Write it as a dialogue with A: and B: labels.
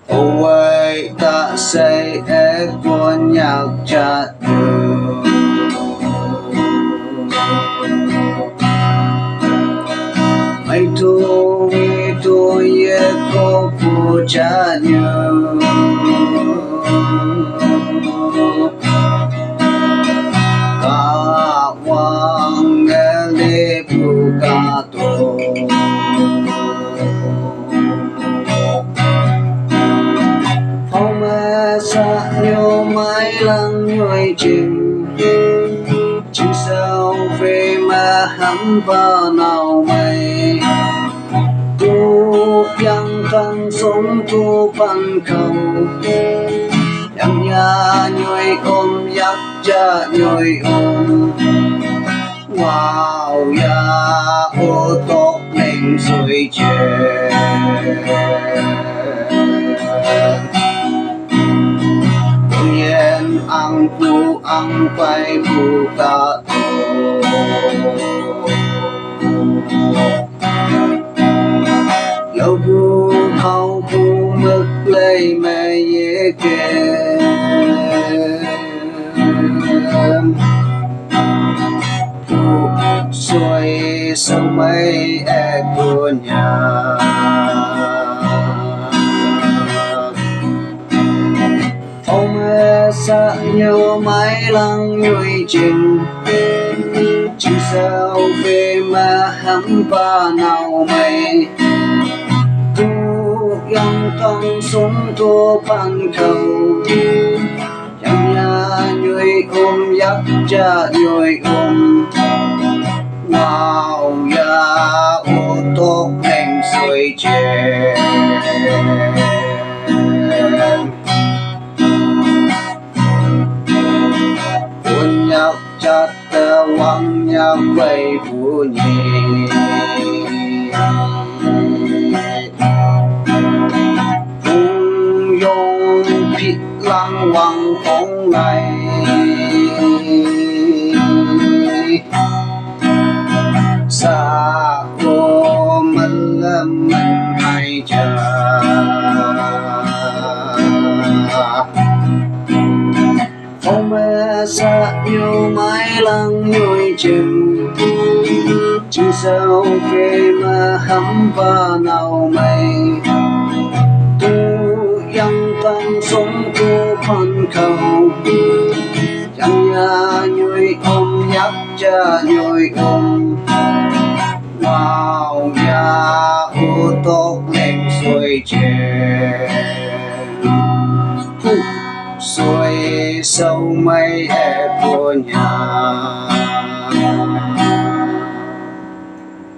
A: Ôi ta say của nhạc cha đường mày thu mi thu ye cô phụ cha nhớ cả quang nghe lê phụ cả tổ xa nhau mãi lặng người trình chứ sao về mà hắn vào nào mày tu yang tăng sống tu pan cầu yang nhà nhoi ôm yak cha nhoi ôm wow ya ô tô mình rồi chơi ang pu ang pai pu ka lâu pu thâu pu mực lấy mẹ ye kê pu xuôi sâu mây e của nhà xa nhau mãi lặng nhoi trình chứ sao về mà hắn ba nào mày tu yang tăng sống tu pan cầu yang nhà nhoi ôm yak cha nhoi ôm nào ya ô tô em xuôi chè nhạc chát wang nhạc vây phụ nhị ung yong phít lang wang phong ngày xa cô mình lâm mình hay chờ phong mẹ xa nhau mãi lặng nhoi chừng chứ sao về mà hắm và nào mày tu yang tăng sống tu pan cầu yang nhà nhoi ôm yak cha nhoi ôm wow ya ô tô lên xuôi chè xuôi sâu mây e của nhà